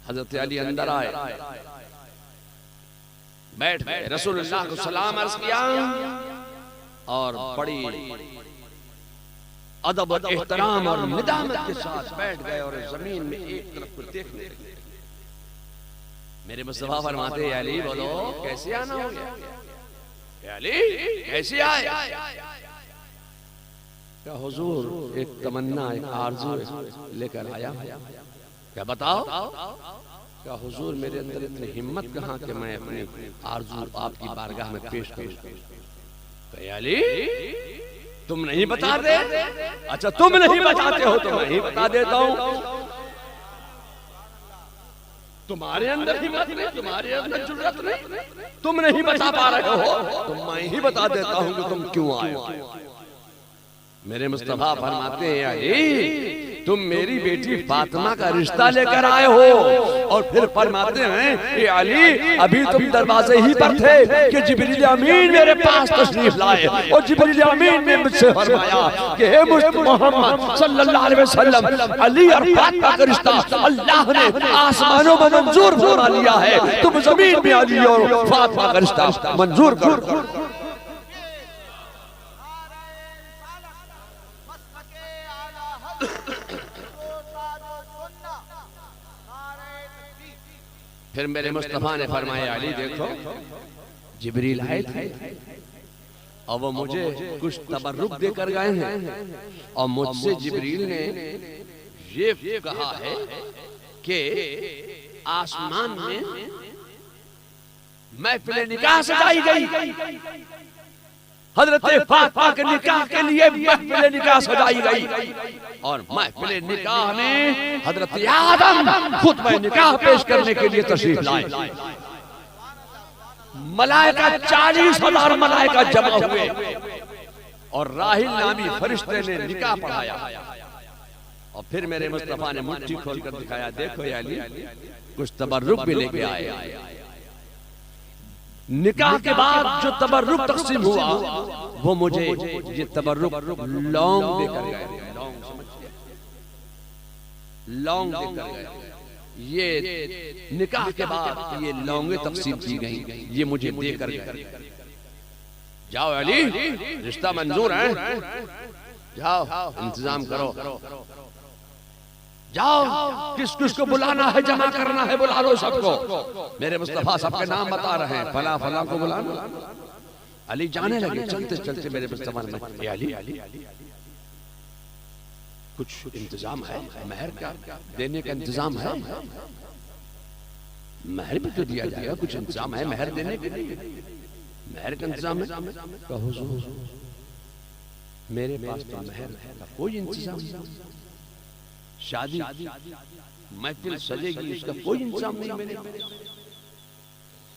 हजरत अली अंदर आए, बैठ गए, रसूलुल्लाह को सलाम अर्ज किया और बड़ी अदब और एहतराम और निदामत के साथ बैठ गए और जमीन में एक तरफ को देखने लगे। मेरे मुस्तफा फरमाते, अली बोलो कैसे आना हो गया? अली कैसे आए? क्या हुजूर एक तमन्ना, एक आरज़ू लेकर आया। क्या बताओ? क्या हुजूर मेरे अंदर इतनी हिम्मत कहाँ कि मैं अपनी आरज़ू आपकी बारगाह में पेश करूं? अली तुम नहीं बताते? अच्छा तुम नहीं बताते हो तो मैं ही बता देता हूं। तुम्हारे अंदर हिम्मत नहीं, तुम्हारे अंदर जुर्रत नहीं, तुम नहीं बता पा रहे हो तो मैं ही बता देता हूं कि तुम क्यों आए हो। मेरे मुस्तफा फरमाते हैं, अली तुम मेरी बेटी फातिमा का रिश्ता लेकर आए हो। और फिर फरमाते हैं कि अली अभी तुम दरवाजे ही पर थे कि जिब्रील अमीन मेरे पास तशरीफ लाए और जिब्रील अमीन ने मुझसे फरमाया कि हे मोहम्मद सल्लल्लाहु अलैहि वसल्लम, अली और फातिमा का रिश्ता अल्लाह ने आसमानों में मंजूर फरमा लिया है, तुम जमीन में अली और फातिमा का रिश्ता मंजूर करो। फिर मेरे मुस्तफा ने फरमाया, अली देखो जिब्रील आए थे और वो मुझे कुछ तबर्रुक देकर गए हैं और मुझसे जिब्रील ने ये कहा है कि आसमान में महफिल निकाह सजाई गई, हजरत फातिमा के निकाह के लिए महफिल निकाह सजाई गई और महफिल निकाह में हजरत आदम खुतबा निकाह पेश करने के लिए तशरीफ लाए। मलाइका 40,000 मलाइका जमा हुए और राहिल नामी फरिश्ते ने निकाह पढ़ाया। और फिर मेरे मुस्तफा ने मुट्ठी खोलकर दिखाया, देखो या अली कुछ तबर्रुक भी लेके आए। निकाह के बाद जो तबर्रुक तकसीम हुआ वो मुझे ये तबर्रुक लौंग देकर गए। लौंग देकर गए। ये निकाह के बाद ये लौंगे तकसीम की गई, ये मुझे देकर गए। जाओ अली रिश्ता मंजूर है, जाओ इंतजाम करो, जाओ किस किस को बुलाना है, जमा करना है, बुला लो सबको। मेरे मुस्तफा सबके नाम बता रहे हैं, फला फला को बुलाना। अली जाने लगे, चलते चलते मेरे मुस्तफा ने, अली कुछ इंतजाम है, महर का देने का इंतजाम है? महर भी तो दिया जाएगा, कुछ इंतजाम है महर देने के लिए? महर का इंतजाम है? हुजूर मेरे पास तो महर का कोई इंतजाम नहीं, शादी महफिल सजेगी उसका कोई इंतजाम नहीं।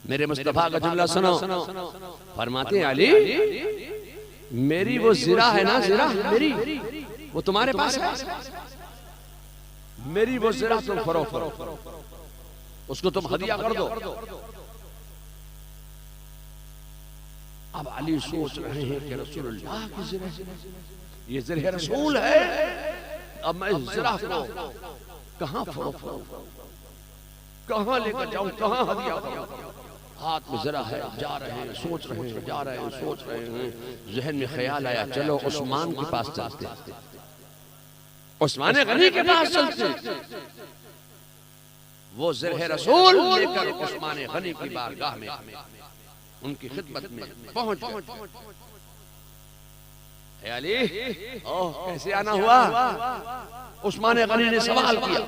मेरे मुस्तफा का जुमला सुनो, फरमाते हैं अली मेरी वो ज़िरा है ना, ज़िरा मेरी वो तुम्हारे पास है, मेरी वो ज़िरा तुम फरोख्त करो, उसको तुम हदिया कर दो। अब अली सोच रहे हैं कि रसूलुल्लाह की ज़िरा, ये ज़िरा रसूल है, अब मैं ज़िरा को कहां फरोख्त करूं, कहां लेकर जाऊं, कहां हदिया करूं? हाथ में ज़िरा है, जा रहे हैं, सोच रहे हैं, जा रहे हैं, सोच रहे हैं। ज़हन में ख्याल आया, चलो उस्मान के पास चलते, उस्मान गनी के पास चलते। वो ज़िरा रसूल लेकर उस्मान गनी की बारगाह में उनकी खिदमत में पहुंच गए। अली ओह कैसे आना हुआ? उस्मान गनी ने सवाल किया।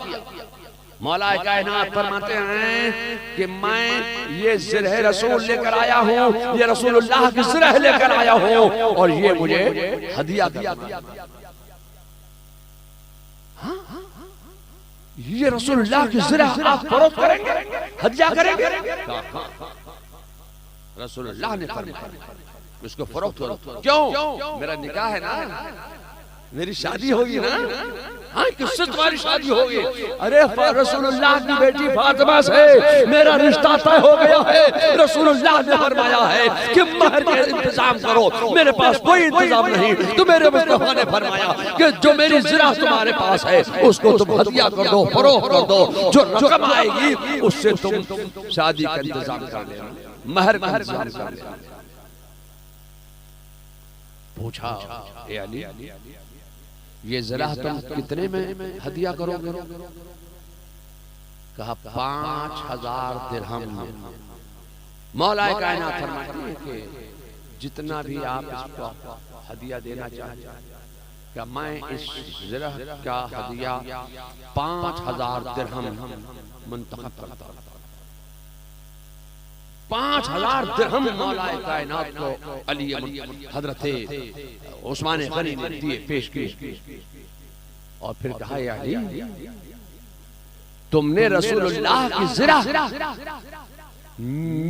मौला कायनात फरमाते हैं कि मैं ये ज़िरा रसूल लेकर आया हूँ, ये रसूलुल्लाह की ज़िरा लेकर आया हूँ और ये मुझे हदिया दिया। ये रसूलुल्लाह की ज़िरा आप फरोख्त करेंगे, हदिया करेंगे? रसूलुल्लाह ने फरमाया उसको फरोख्त करो। क्यों? मेरा निकाह है ना, मेरी शादी होगी ना? हाँ, किससे तुम्हारी शादी होगी? अरे रसूलुल्लाह की बेटी फातिमा से मेरा रिश्ता तय हो गया है। रसूलुल्लाह ने फरमाया है कि महर का इंतजाम करो, मेरे पास कोई इंतजाम नहीं। तो मेरे मुस्तफा ने फरमाया कि जो मेरी ज़रा तुम्हारे पास है उसको तुम हदिया कर दो, फरोख्त कर दो, जो रकम आएगी उससे तुम शादी का इंतजाम कर लेना, महर का इंतजाम कर लेना। पूछा, ए अली, ये ज़रा तुम कितने में हदिया करोगे? कहा 5000 दिरहम में। मौलाए कायनात फरमाती है कि जितना भी आप इसको हदिया देना चाहते, क्या मैं इस ज़रा का हदिया 5000 दिरहम मुंतखब करता हूं। 5000 दिरहम मौलाए कायनात को अली हजरत उस्मान गनी ने दिए, पेश किए। और फिर कहा, या अली, तुमने रसूलुल्लाह की ज़रा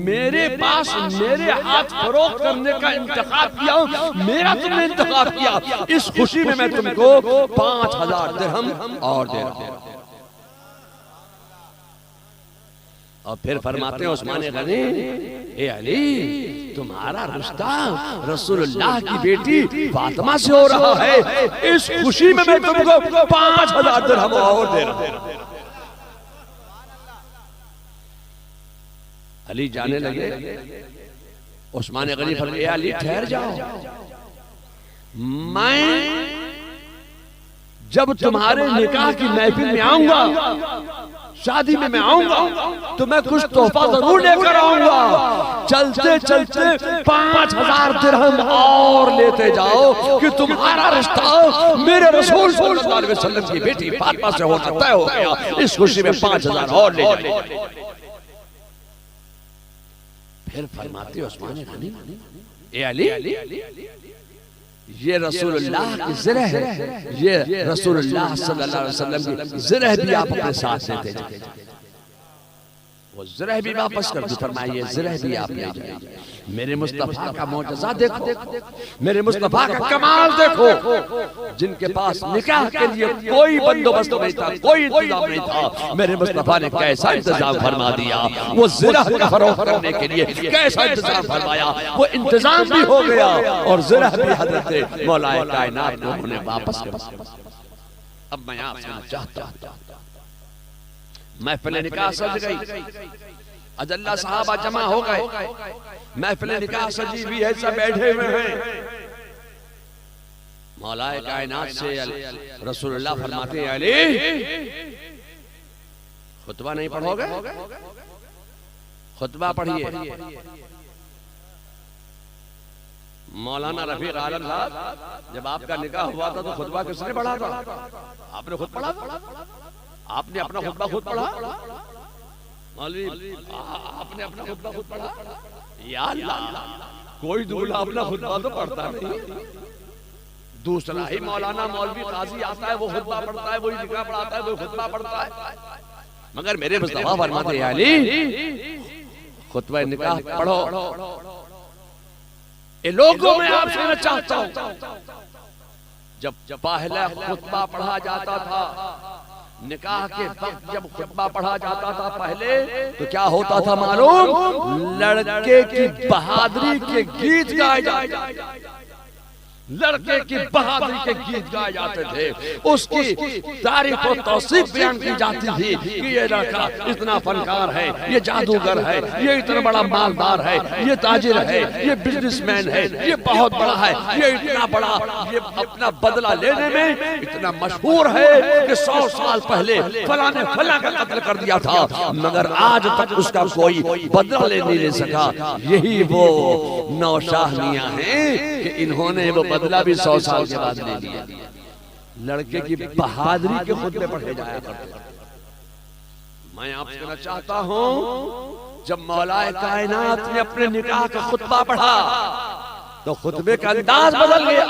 मेरे पास मेरे हाथ फरोख्त करने का इंतखाब किया, मेरा तुमने इंतखाब किया, इस खुशी में मैं तुमको 5000 दिरहम और दे रहा हूं। और फिर फरमाते हैं उस्मान गनी, ए अली, तुम्हारा रिश्ता रसूलुल्लाह की बेटी फातिमा से हो रहा है, इस खुशी में मैं तुमको 5000 दिरहम और दे रहा हूं। अली जाने लगे। उस्मान गनी फरमाते, ए अली, ठहर जाओ, मैं जब तुम्हारे निकाह की महफिल में आऊंगा, शादी में मैं आऊंगा, तो मैं कुछ तोहफा जरूर लेकर आऊंगा। चलते चलते 5000 दिरहम और लेते जाओ कि तुम्हारा रिश्ता मेरे रसूल सल्लल्लाहु अलैहि वसल्लम की बेटी फातिमा से होता तय हो गया। इस खुशी में 5000 और ले जाओ। फिर फरमाते उस्मान गनी, ए अली, ये रसूलुल्लाह की ज़रा है, ये रसूलुल्लाह सल्लल्लाहु अलैहि वसल्लम की ज़रा भी आप अपने साथ लेते जाइए। वो ज़रा भी वापस कर दी, फरमाया ये ज़रा भी आप ले जाइए। मेरे मुस्तफा का मौजज़ा देखो, मेरे मुस्तफा का कमाल देखो, जिनके पास निकाह के लिए कोई बंदोबस्त नहीं था, कोई इंतजाम नहीं था, मेरे मुस्तफा ने कैसा इंतजाम फरमा दिया। वो ज़रा का फरोख्त करने के लिए कैसा इंतजाम फरमाया, वो इंतजाम भी हो गया और ज़रा भी हज़रत मौलाए कायनात को उन्हें वापस कर दिया। अब मैं आपसे चाहता हूं, महफिल निकाह सज गई, अजल्ला सहाबा जमा हो गए, महफिल निकाह सजी हुई है, सब बैठे हुए हैं। मौलाए कायनात से रसूलुल्लाह फरमाते हैं, अली, खुतबा नहीं पढ़ोगे? खुतबा पढ़िए। मौलाना रफीक आलम साहब, जब आपका निकाह हुआ था तो खुतबा किसने पढ़ा था? आपने खुद पढ़ा? आपने अपना खुतबा खुद पढ़ा? मौलवी, आपने अपना खुतबा खुद पढ़ा? या अल्लाह, कोई दूल्हा अपना खुतबा तो पढ़ता नहीं, दूसरा ही मौलाना मौलवी काजी आता है, वो खुतबा पढ़ता है, वही निकाह पढ़ाता है, वो खुतबा पढ़ता है। मगर मेरे मुस्तफा फरमाते हैं, अली, खुतबा निकाह पढ़ो। ये लोगों में आपसे कहना चाहता हूं, जब पहला खुतबा पढ़ा जाता था, निकाह के वक्त जब खुतबा पढ़ा जाता था पहले, तो क्या होता था मालूम? लड़के की बहादुरी के गीत गाए जाते, लड़के की बहादुरी के गीत गाए जाते थे, उसकी तारीफ और तौसीफ बयान की जाती थी कि ये लड़का इतना फनकार है, ये जादूगर है, ये इतना बड़ा मालदार है, ये ताजिर है, ये बिजनेसमैन है, ये बहुत बड़ा है, ये इतना बड़ा, ये अपना बदला लेने में इतना मशहूर है कि 100 साल पहले फलां ने फलां का कत्ल कर दिया था, मगर आज तक उसका कोई बदला नहीं ले सका। यही वो नौशाहनियां हैं कि इन्होंने वो बदला भी 100 साल के बाद ले लिया। लड़के की बहादुरी के खुतबे पढ़े जाया करते। मैं आपसे कहना चाहता हूं, जब मौलाए कायनात ने अपने निकाह का खुतबा पढ़ा तो खुतबे का अंदाज बदल गया,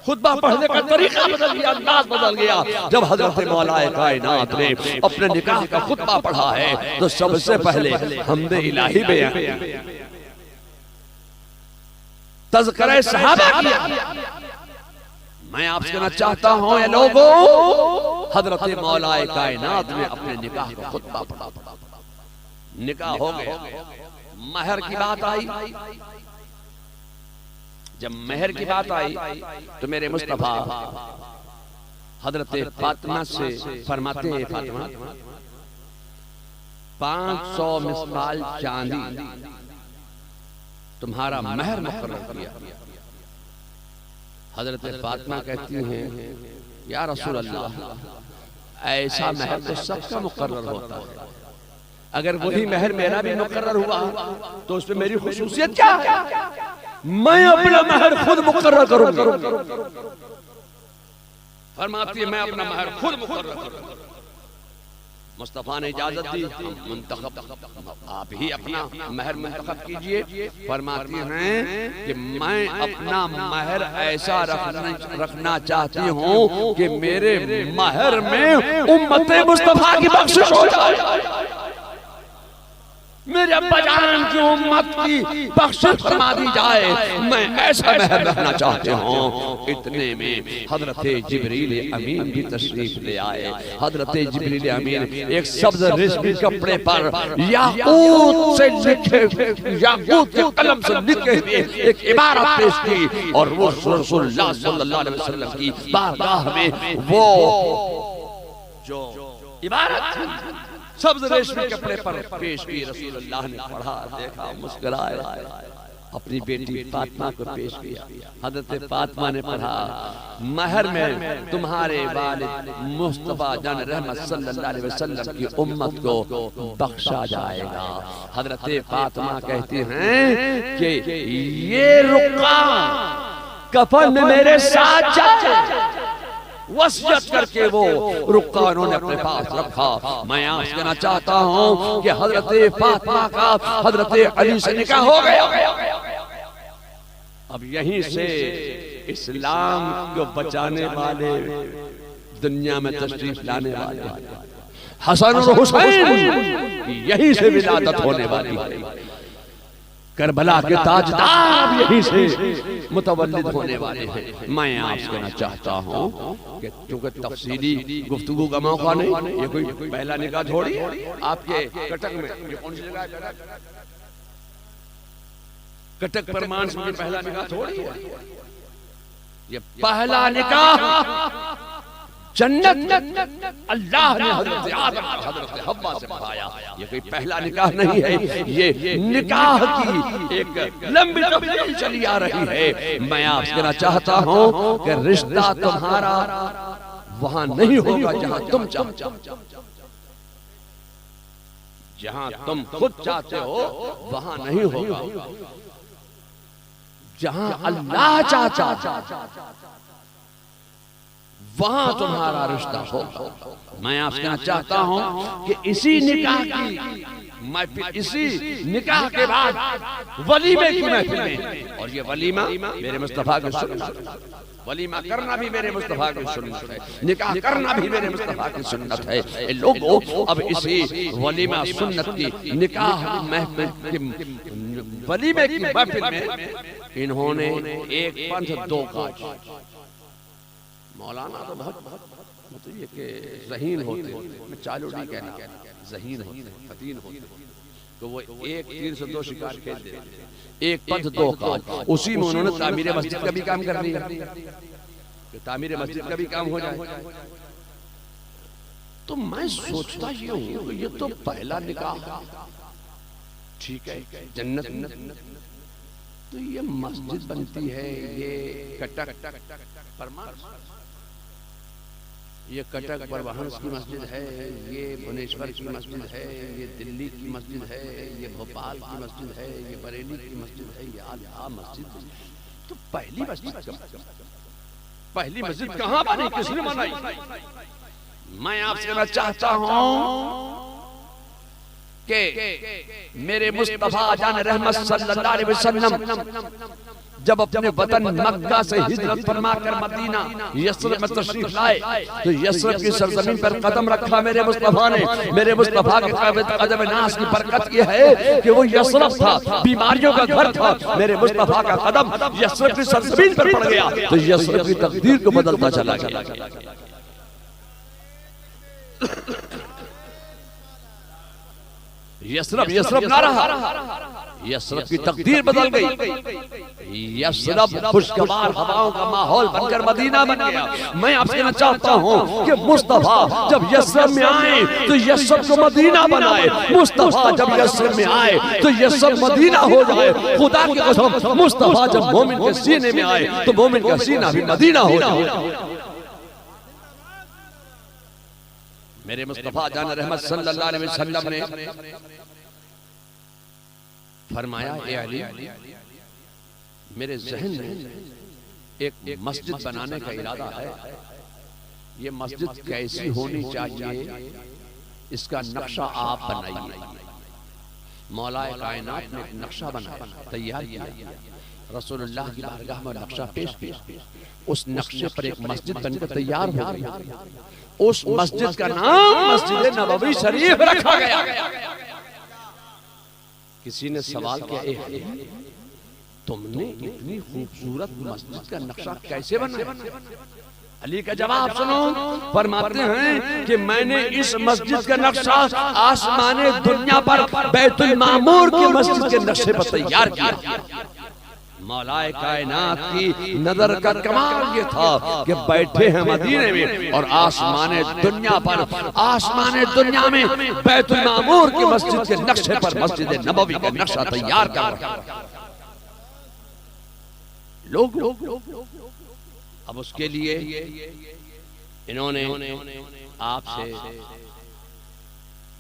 खुतबा पढ़ने का तरीका बदल गया, अंदाज बदल गया। जब हजरत मौलाए कायनात ने अपने निकाह का खुतबा पढ़ा है तो सबसे पहले हमदे इलाही बयान, तज़किरा सहाबा किया, मैं आपसे कहना चाहता हूं ये लोगों, हजरत मौलाए कायनात ने अपने निकाह का खुतबा पढ़ा। निकाह हो गया, महर की बात आई। जब महर की बात आई तो मेरे मुस्तफा हजरत फातिमा से फरमाते हैं, फातिमा 500 मिसकाल चांदी तुम्हारा महर मुकर्रर किया। हजरत फातिमा कहती हैं, या रसूल अल्लाह, ऐसा महर तो सबका मुकर्रर होता है, अगर वही महर मेरा भी मुकर्रर हुआ तो उसमें मेरी खुसूसियत क्या है? मैं अपना महर खुद मुकर्रर करूंगा। फरमाती है, मैं अपना महर खुद मुकर्रर करूंगा। मुस्तफा ने इजाजत दी, मुंतखब आप ही अपना महर मुंतखब कीजिए। फरमाती हैं कि मैं अपना महर ऐसा रखना चाहती हूँ कि मेरे महर में उम्मते मुस्तफा की बख्शिश हो जाए, मेरे अब्बा जान की उम्मत की बख्शिश फरमा दी जाए। मैं ऐसा महर रखना चाहती हूँ। इतने में हजरत जिब्रील अमीन भी तशरीफ ले आए। हजरत जिब्रील अमीन एक सब्ज रेशमी कपड़े पर याकूत से लिखे, याकूत के कलम से लिखे हुए एक इबारत पेश की और वो रसूलुल्लाह सल्लल्लाहु अलैहि वसल्लम की बारगाह में वो जो इबारत सब्ज रेशमी कपड़े पर पेश की। रसूलुल्लाह ने पढ़ा, देखा, मुस्कुराए, अपनी बेटी फातिमा को पेश किया। हजरत फातिमा ने पढ़ा, महर में तुम्हारे वालिद मुस्तफा जान रहमत सल्लल्लाहु अलैहि वसल्लम की उम्मत को बख्शा जाएगा। हजरत फातिमा कहती हैं कि ये रुक्का कफन में मेरे साथ जाए, वसीयत करके वो रुक्का उन्होंने अपने पास रखा। मैं आपसे कहना चाहता हूँ कि हजरत फातिमा का हजरत अली से निकाह हो गया। अब यहीं से इस्लाम को बचाने वाले, दुनिया में तशरीफ लाने वाले हसन और हुसैन यहीं से विलादत होने वाली है। करबला के ताजदार यहीं से मुतवल्लिद होने वाले हैं। मैं आपसे कहना चाहता हूँ कि चूंकि तफसीली गुफ्तगू का मौका नहीं, ये कोई पहला निकाह थोड़ी आपके कटक में, ये कौन सी जगह है? कटक परमान में पहला निकाह थोड़ी है। ये पहला निकाह जन्नत अल्लाह ने हजरत आदम और हजरत हव्वा से पाया। ये कोई पहला निकाह नहीं है, ये निकाह की एक लंबी तफसील चली आ रही है। मैं आपसे कहना चाहता हूँ कि रिश्ता तुम्हारा वहां नहीं होगा जहां तुम चाहते हो, जहां तुम खुद चाहते हो वहां नहीं होगा, जहां अल्लाह चाहता वहां तुम्हारा रिश्ता हो। मैं आपसे कहना चाहता हूं कि इसी निकाह की महफिल, इसी निकाह के बाद वलीमे की महफिल में, और ये वलीमा मेरे मुस्तफा की सुन्नत, वलीमा करना भी मेरे मुस्तफा की सुन्नत है, निकाह करना भी मेरे मुस्तफा की सुन्नत है। लोगों, अब इसी वलीमा सुन्नत की निकाह महफिल, वलीमे की महफिल में इन्होंने एक पंथ दो काज। मौलाना तो बहुत मतलब ये कि ज़हीन होते, मैं चालूडी कहना, ज़हीन होते, फतीन होते, तो वो एक तीर से दो शिकार खेल देते। एक पंथ दो काज, उसी में उन्होंने तामीर मस्जिद का भी काम कर लिया कि तामीर मस्जिद का भी काम हो जाए। तो मैं सोचता ये हूँ, ये तो पहला निकाह ठीक है, जन्नत, तो ये मस्जिद बनती है, ये कटक परमान, ये कटक परवहंस की मस्जिद है, ये भुवनेश्वर की मस्जिद है, ये दिल्ली की मस्जिद है, ये भोपाल की मस्जिद है, ये बरेली की मस्जिद है, ये आला मस्जिद। तो पहली मस्जिद कहाँ बनी, किसने बनाई? मैं आपसे कहना चाहता हूँ कि मेरे मुस्तफा जान रहमत सल्लल्लाहु अलैहि वसल्लम जब अपने वतन मक्का से हिजरत फरमाकर मदीना यस्रब में तशरीफ लाए तो यस्रब की सरजमीन पर कदम रखा मेरे मुस्तफा ने। मेरे मुस्तफा के कदम नास की बरकत ये है कि वो यस्रब था, बीमारियों का घर था। मेरे मुस्तफा का कदम यस्रब की सरजमीन पर पड़ गया तो यस्रब की तकदीर को बदलता चला गया। यस्रब यस्रब ना रहा, यस्रब की तकदीर बदल गई। यस्रब खुशगवार हवाओं का माहौल बनकर मदीना बन गया। मैं आपसे कहना चाहता हूँ कि मुस्तफा जब यस्रब में आए तो यस्रब को मदीना बनाए। मुस्तफा जब यस्रब में आए तो यस्रब मदीना हो जाए। खुदा की कसम, मुस्तफा जब मोमिन के सीने में आए तो मोमिन का सीना भी मदीना हो जाए। मेरे मुस्तफा जान रहमत सल्लल्लाहु अलैहि वसल्लम ने फरमाया, ए अली, मेरे ज़हन में एक मस्जिद बनाने का इरादा है। ये मस्जिद कैसी होनी चाहिए इसका नक्शा आप बनाइए। मौलाए कायनात ने एक नक्शा बनाया, तैयार किया। रसूलुल्लाह की बारगाह में नक्शा पेश किया। उस नक्शे पर एक मस्जिद बनकर तैयार हो गई। उस मस्जिद का नाम मस्जिद नबवी शरीफ रखा गया। किसी ने सवाल किया, तुमने इतनी खूबसूरत मस्जिद का नक्शा कैसे बनाया? अली का जवाब सुनो। फरमाते हैं कि मैंने इस मस्जिद का नक्शा आसमाने दुनिया पर बैतुल मामूर की मस्जिद के नक्शे पर तैयार किया। मौलाए कायनात की नजर का कमाल ये था कि बैठे हैं मदीने में और आसमाने दुनिया पर, आसमाने दुनिया में बैतुल मामूर की मस्जिद के नक्शे पर मस्जिद नबवी का नक्शा तैयार कर रहे हैं लोग। अब उसके लिए इन्होंने आपसे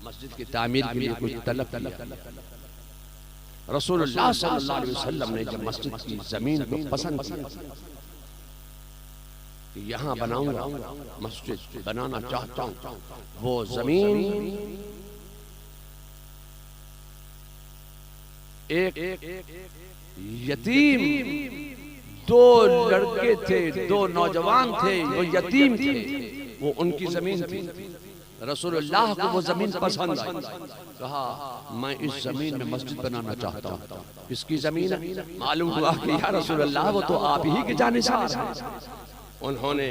मस्जिद की तामीर के लिए कुछ तलब किया। रसूलुल्लाह सल्लल्लाहु अलैहि वसल्लम ने जब मस्जिद की जमीन को पसंद किया कि यहाँ बनाऊंगा, मस्जिद बनाना चाहता हूँ, वो जमीन एक यतीम, दो लड़के थे, दो नौजवान थे, वो यतीम थे, वो उनकी जमीन थी। रसूलुल्लाह को वो जमीन पसंद आई। कहा, मैं इस जमीन में मस्जिद बनाना चाहता हूँ। किसकी जमीन है? मालूम हुआ कि या रसूलुल्लाह वो तो आप ही के जानिसार हैं। उन्होंने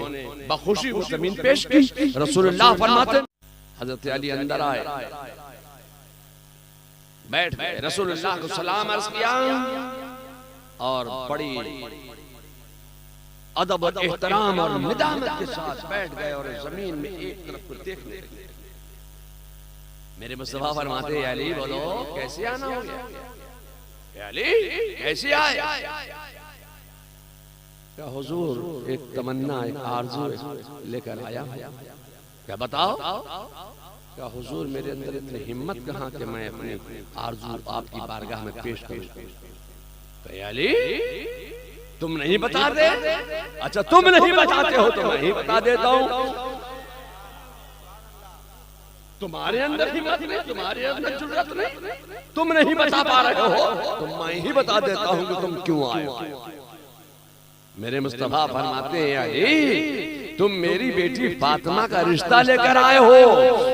बखुशी वो जमीन पेश की। रसूलुल्लाह फरमाते, हजरत अली अंदर आए, बैठ गए, रसूलुल्लाह को सलाम अर्ज किया और बड़ी अदब और एहतराम और निदामत के साथ बैठ गए और जमीन में एक तरफ को देखने लगे। मेरे मुस्तफा फरमाते, अली बोलो कैसे आना हो गया? अली कैसे आए? क्या हुजूर एक तमन्ना, एक आरज़ू लेकर आया। क्या बताओ? क्या हुजूर मेरे अंदर इतनी हिम्मत कहाँ कि मैं अपनी आरज़ू आपकी बारगाह में पेश करूं? अली तुम नहीं बता दे? अच्छा तुम नहीं बताते हो तो मैं ही बता देता हूँ। तुम्हारे अंदर हिम्मत नहीं, तुम्हारे अंदर जुर्रत नहीं, तुम नहीं बता पा रहे हो तो मैं ही बता देता हूँ कि तुम क्यों आए हो। मेरे मुस्तफा फरमाते हैं, अली तुम मेरी बेटी फातिमा का रिश्ता लेकर आए हो।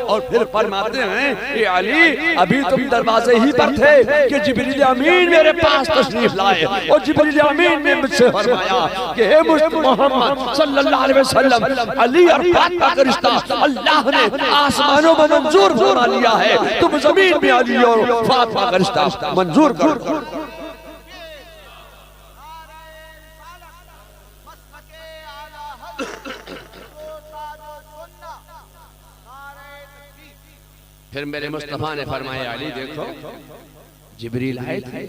और फिर फरमाते हैं कि अली अभी तुम दरवाजे ही पर थे कि जिब्रील अमीन मेरे पास तशरीफ लाए और जिब्रील अमीन ने मुझसे फरमाया कि हे मोहम्मद सल्लल्लाहु अलैहि वसल्लम, अली और फातिमा का रिश्ता अल्लाह ने आसमानों में मंजूर फरमा लिया है। तुम जमीन में अली और फातिमा का रिश्ता मंजूर करो। फिर मेरे मुस्तफा ने फरमाया, अली देखो जिब्रील आए थे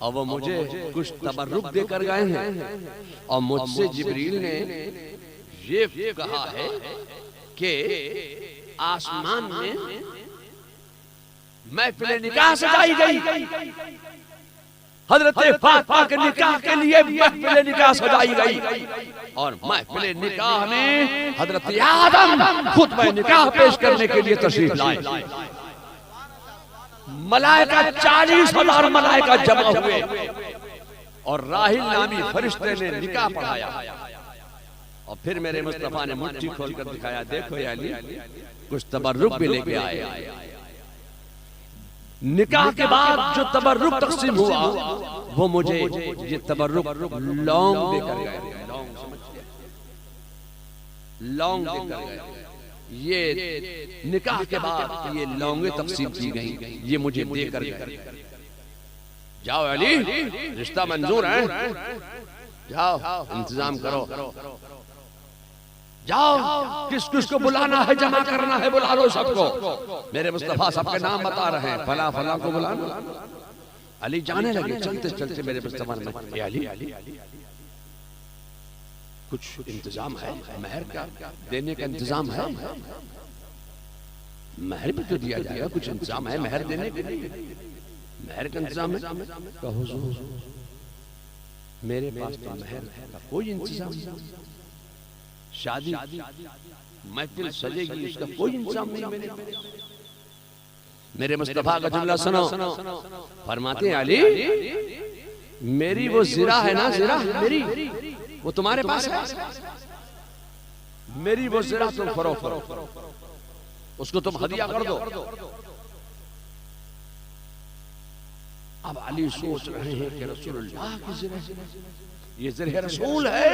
और वो मुझे कुछ तबर्रुक देकर गए हैं और मुझसे जिब्रील ने ये कहा है कि आसमान में महफिल निकाह सजाई गई। हजरत फातिमा के निकाह के लिए महफिल निकाह सजाई गई और महफिल निकाह में हजरत आदम खुतबा निकाह पेश करने के लिए तशरीफ लाए। मलाइका 40,000 मलाइका जमा हुए और राहिल नामी फरिश्ते ने निकाह पढ़ाया। और फिर मेरे मुस्तफा ने मुट्ठी खोलकर दिखाया, देखो या अली, कुछ तबर्रुक भी लेके आए। निकाह के बाद जो तबर्रुक तकसीम हुआ वो मुझे ये तबर्रुक लौंग देकर गए। लौंग देकर गए। ये निकाह के बाद ये लौंगे तकसीम की गई, ये मुझे देकर गए। जाओ अली, रिश्ता मंजूर है, जाओ इंतजाम करो, जाओ किस किस को बुलाना है, जमा करना है, बुला लो सबको। मेरे मुस्तफा सबके नाम बता रहे हैं, फला फला को बुलाना। अली जाने लगे, चलते चलते मेरे मुस्तफा ने, अली कुछ इंतजाम है, महर का देने का इंतजाम है? महर भी तो दिया जाएगा, कुछ इंतजाम है महर देने के लिए? महर का इंतजाम है? कहो मेरे पास तो महर का कोई इंतजाम नहीं। शादी महफिल सजेगी, इसका कोई इंतजाम नहीं। मेरे मुस्तफा का जुमला सुनो, फरमाते हैं अली, मेरी वो ज़िरा है ना, ज़िरा मेरी, वो तुम्हारे पास है? मेरी वो ज़िरा तुम फरोख्त करो, उसको तुम हदिया कर दो। अब अली सोच रहे हैं कि रसूलुल्लाह की ज़िरा, ये ज़िरा रसूल है,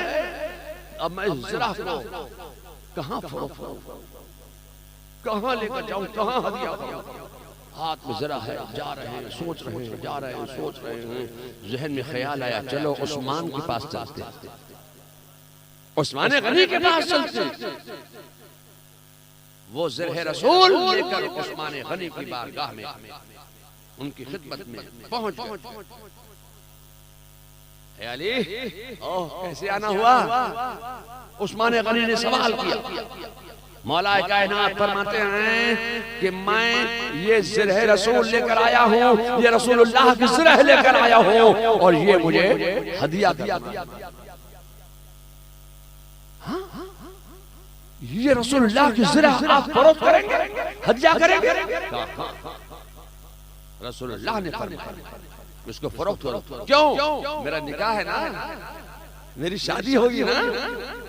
अब मैं ज़िरा को कहां फरोख्त करूं, कहां लेकर जाऊं, कहां हदिया करूं? हाथ में ज़िरा है, जा रहे हैं, सोच रहे हैं, जा रहे हैं, सोच रहे हैं। ज़हन में ख्याल आया, चलो उस्मान के पास चलते, उस्मान गनी के पास चलते। वो ज़िरा रसूल लेकर उस्मान गनी की बारगाह में, उनकी खिदमत में पहुंच गए। अली, ओह कैसे आना हुआ? उस्मान गनी ने सवाल किया। मौला कायनात फरमाते हैं कि मैं ये ज़िरा रसूल लेकर आया हूँ, ये रसूलुल्लाह की ज़िरा लेकर आया हूँ, और ये मुझे हदिया दिया। ये रसूलुल्लाह की ज़िरा आप फरोख्त करेंगे, हदिया करेंगे? रसूलुल्लाह ने फरमाया उसको फरोख्त करो। क्यों? मेरा निकाह है ना, मेरी शादी होगी ना।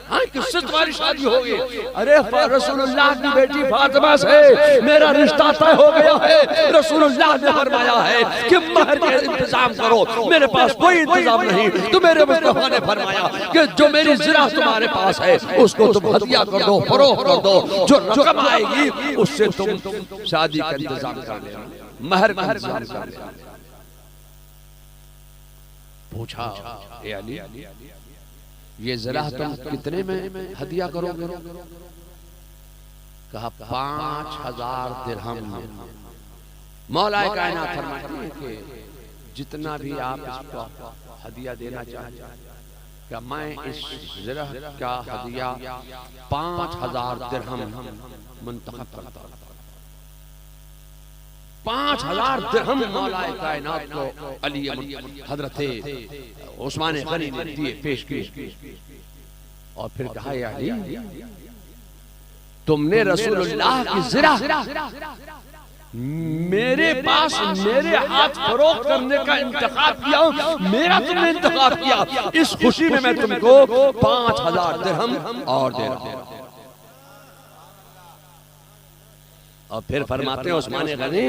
हाँ, किससे तुम्हारी शादी होगी? अरे रसूलुल्लाह की बेटी फातिमा से मेरा रिश्ता तय हो गया है। रसूलुल्लाह ने फरमाया है कि महर का इंतजाम करो, मेरे पास कोई इंतजाम नहीं। तो मेरे मुस्तफा ने फरमाया कि जो मेरी ज़िरा तुम्हारे पास है उसको तुम हदिया कर दो, फरोख्त कर दो, जो रकम आएगी उससे तुम शादी का इंतजाम कर लेना, महर का इंतजाम कर लेना। पूछा, ए अली, ये ज़िरा तुम कितने में हदिया करोगे? कहा 5000 दिरहम में। मौला कायनात फरमाते हैं कि जितना भी आप इसको हदिया देना चाहते हैं, क्या मैं इस ज़िरा का हदिया 5000 दिरहम मुंतखब करता हूं। 5000 दिरहम मौला कायनात को अली हजरत उस्मान गनी ने दिए, पेश किए। और फिर कहा, या अली, तुमने रसूलुल्लाह की ज़िरा मेरे पास मेरे हाथ फरोख्त करने का इंतखाब किया, मेरा तुमने इंतखाब किया, इस खुशी में मैं तुमको 5000 दिरहम और दे रहा हूं। और फिर फरमाते हैं उस्मान गनी,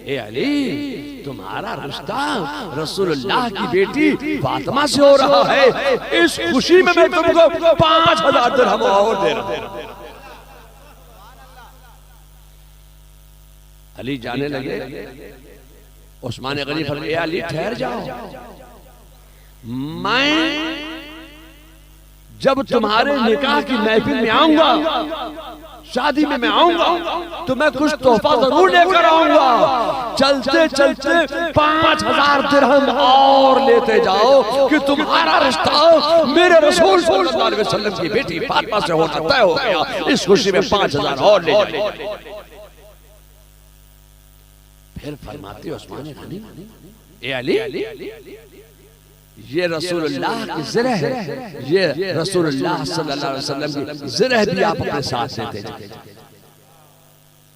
ए अली, तुम्हारा रिश्ता रसूलुल्लाह की बेटी फातिमा से हो रहा है, इस खुशी में मैं तुमको 5000 दिरहम और दे रहा हूं। अली जाने लगे। उस्मान गनी फरमाते, ए अली ठहर जाओ, मैं जब तुम्हारे निकाह की महफिल में आऊंगा, शादी में मैं आऊंगा, तो मैं कुछ तोहफा जरूर लेकर आऊंगा। चलते चलते 5000 दिरहम और लेते जाओ कि तुम्हारा रिश्ता मेरे रसूल सल्लल्लाहु अलैहि वसल्लम की बेटी फातिमा से होना तय हो गया। इस खुशी में 5000 और ले जाओ। फिर फरमाते उस्मान गनी, ए अली, ये रसूलुल्लाह की ज़िरा है, ये रसूलुल्लाह सल्लल्लाहु अलैहि वसल्लम की ज़िरा भी आप अपने साथ लेते जाइए।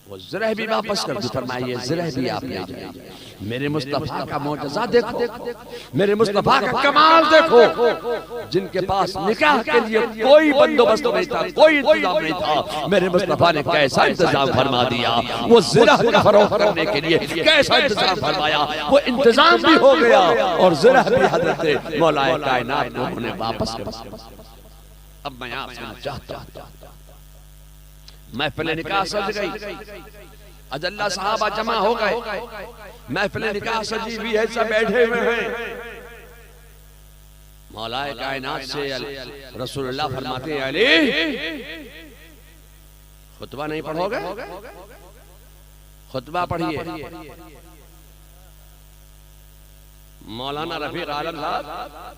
वो ज़रह भी वापस कर दी। फरमाइए ज़रह भी आप ले जाइए। मेरे मुस्तफा का मौजज़ा देखो, मेरे मुस्तफा का कमाल देखो, जिनके पास निकाह के लिए कोई बंदोबस्त नहीं था, कोई इंतजाम नहीं था, मेरे मुस्तफा ने कैसा इंतजाम फरमा दिया। वो ज़रह का फरोख्त करने के लिए कैसा इंतजाम फरमाया, वो इंतजाम भी हो गया और ज़रह भी हज़रत मौलाए कायनात को उन्होंने वापस कर दिया। अब मैं आपसे चाहता हूं, महफिल निकाह सज गई, अजल्ला सहाबा जमा हो गए, महफिल निकाह सजी हुई है, सब बैठे हुए हैं। मौलाए कायनात से रसूलुल्लाह फरमाते हैं, अली खुतबा नहीं पढ़ोगे? खुतबा पढ़िए। मौलाना रफीक आलम साहब,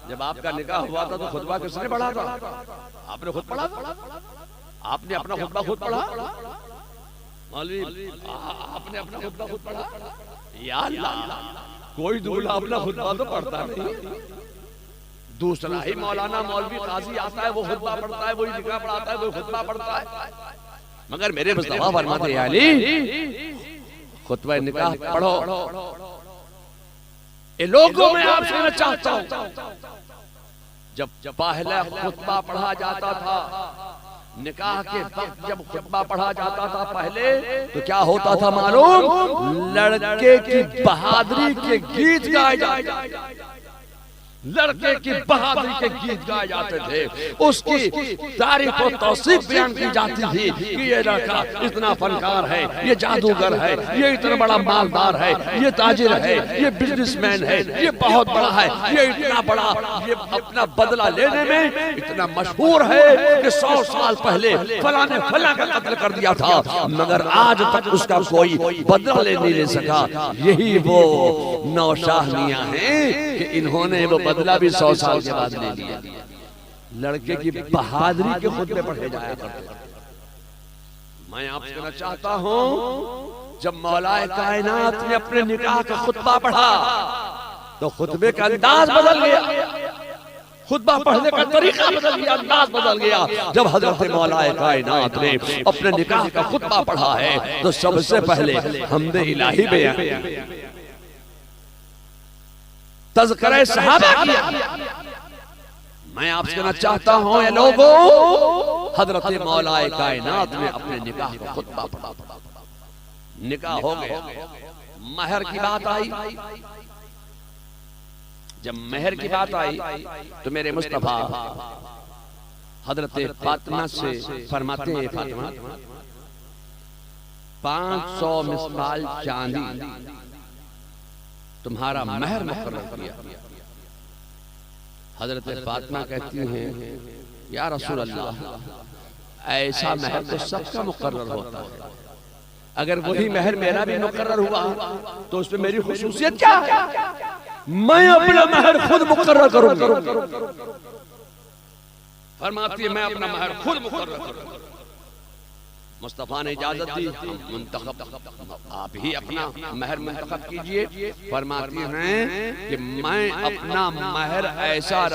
जब आपका निकाह हुआ था तो खुतबा किसने पढ़ा था? आपने खुद पढ़ा था? आपने अपना खुतबा खुद पढ़ा? मौलवी आपने अपना खुतबा खुद पढ़ा? या अल्लाह, कोई दूल्हा अपना खुतबा तो पढ़ता नहीं, दूसरा ही मौलाना मौलवी काजी आता है, वो खुतबा पढ़ता है, वही निकाह पढ़ाता है, वो खुतबा पढ़ता है। मगर मेरे मुस्तफा फरमाते हैं, अली खुतबा निकाह पढ़ो। ये लोगों में आपसे कहना चाहता हूं, जब पहला खुतबा पढ़ा जाता था, निकाह के वक्त जब खुतबा पढ़ा जाता था पहले, तो क्या होता था मालूम? लड़के की बहादुरी के गीत गाए जाते, लड़के की बहादुरी के गीत गाए जाते थे, उसकी तारीफ और तौसीफ बयान की जाती थी कि ये लड़का इतना फनकार है, ये जादूगर है, ये इतना बड़ा मालदार है, ये ताजिर है, ये बिजनेसमैन है, ये बहुत बड़ा है, ये इतना बड़ा, ये अपना बदला लेने में इतना मशहूर है कि 100 साल पहले फला ने फला का कत्ल कर दिया था, मगर आज तक उसका कोई बदला नहीं ले सका। यही वो नौशाहनियां हैं कि इन्होंने वो बदला भी 100 साल के बाद ले लिया। लड़के की बहादुरी के खुतबे पढ़े जाया करते। मैं आपसे कहना चाहता हूं, जब मौलाए कायनात ने अपने निकाह का खुतबा पढ़ा तो खुतबे का अंदाज बदल गया, खुतबा पढ़ने का तरीका बदल गया, अंदाज बदल गया। जब हजरत मौलाए कायनात ने अपने निकाह का खुतबा पढ़ा है तो सबसे पहले हमदे इलाही बयान, तज़किरा सहाबा किया। मैं आपसे कहना चाहता हूं, ये लोगों, हजरत मौलाए कायनात ने अपने निकाह का खुतबा पढ़ा, निकाह हो गया, महर की बात आई। जब महर की बात आई तो मेरे मुस्तफा हजरत फातिमा से फरमाते हैं, फातिमा 500 मिसकाल चांदी तुम्हारा महर मुकर्रर किया। हजरत फातिमा कहती हैं, या रसूल अल्लाह, ऐसा महर तो सबका मुकर्रर होता है, अगर वही महर मेरा भी मुकर्रर हुआ तो उसमें मेरी खुसूसियत क्या है? मैं अपना महर खुद मुकर्रर करूंगा। फरमाती है, मैं अपना महर खुद मुकर्रर करूंगा। मुस्तफा ने इजाजत दी, आप ही अपना महर मुंतखब कीजिए। फरमाती हैं कि मैं अपना महर ऐसा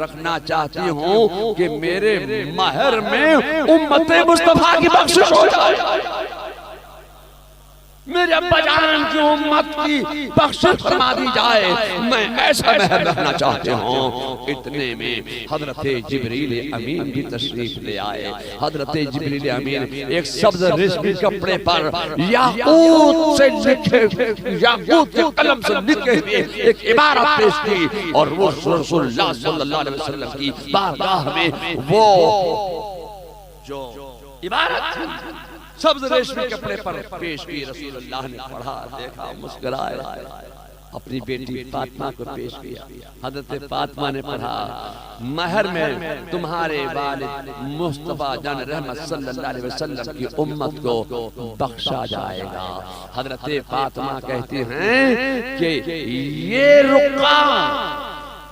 रखना चाहती हूँ कि मेरे महर में उम्मते मुस्तफा की बख्शिश हो जाए, मेरे अब्बा जान की उम्मत की बख्शिश फरमा दी जाए, मैं ऐसा महर रखना चाहते हूँ। इतने में हजरत जिब्रील अमीन भी तशरीफ ले आए। हजरत जिब्रील अमीन एक सब्ज रेशमी कपड़े पर याकूत से लिखे, याकूत के कलम से लिखे हुए एक इबारत पेश की और वो रसूलुल्लाह सल्लल्लाहु अलैहि वसल्लम की बारगाह में वो जो इबारत सब्ज रेशमी कपड़े पर पेश की। रसूलुल्लाह ने पढ़ा, देखा, मुस्कुराए, अपनी बेटी फातिमा को पेश किया। हजरत फातिमा ने पढ़ा, महर में तुम्हारे वालिद मुस्तफा जान रहमत सल्लल्लाहु अलैहि वसल्लम की उम्मत को बख्शा जाएगा। हजरत फातिमा कहती हैं कि ये रुक्का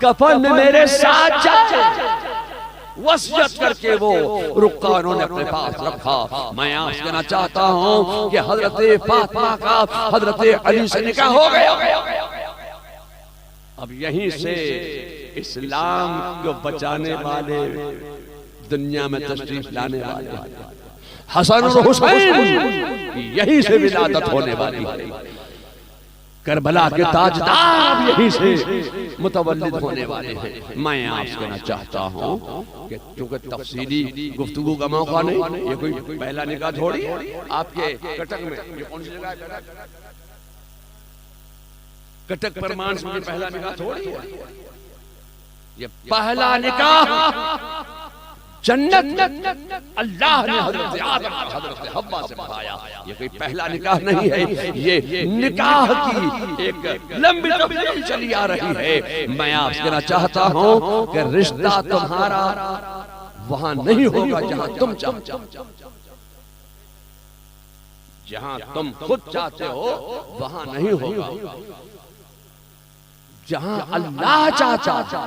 कफन में मेरे साथ जाए, वसीयत करके वो रुक्का उन्होंने अपने पास रखा। मैं आपसे कहना चाहता हूँ कि हजरत फातिमा का हजरत अली से निकाह हो गया। अब यहीं से इस्लाम को बचाने वाले, दुनिया में तशरीफ लाने वाले हसन और हुसैन यहीं से विलादत होने वाली है। करबला के ताजदार यहीं से मुतवल्लिद होने वाले हैं। मैं आपसे कहना चाहता हूँ कि क्योंकि तफसीली गुफ्तगू का मौका नहीं, ये कोई पहला निकाह थोड़ी है। आपके कटक में ये कौन सी जगह है? कटक परमांस में पहला निकाह थोड़ी है। ये पहला निकाह जन्नत अल्लाह ने हजरत आदम और हजरत हव्वा से बढ़ाया। ये कोई पहला निकाह नहीं है, ये निकाह की एक लंबी तफसील चली आ रही है। मैं आपसे कहना चाहता हूँ कि रिश्ता तुम्हारा वहां नहीं होगा जहां तुम चाहते हो। जहां तुम खुद चाहते हो वहां नहीं होगा, जहां अल्लाह चाहता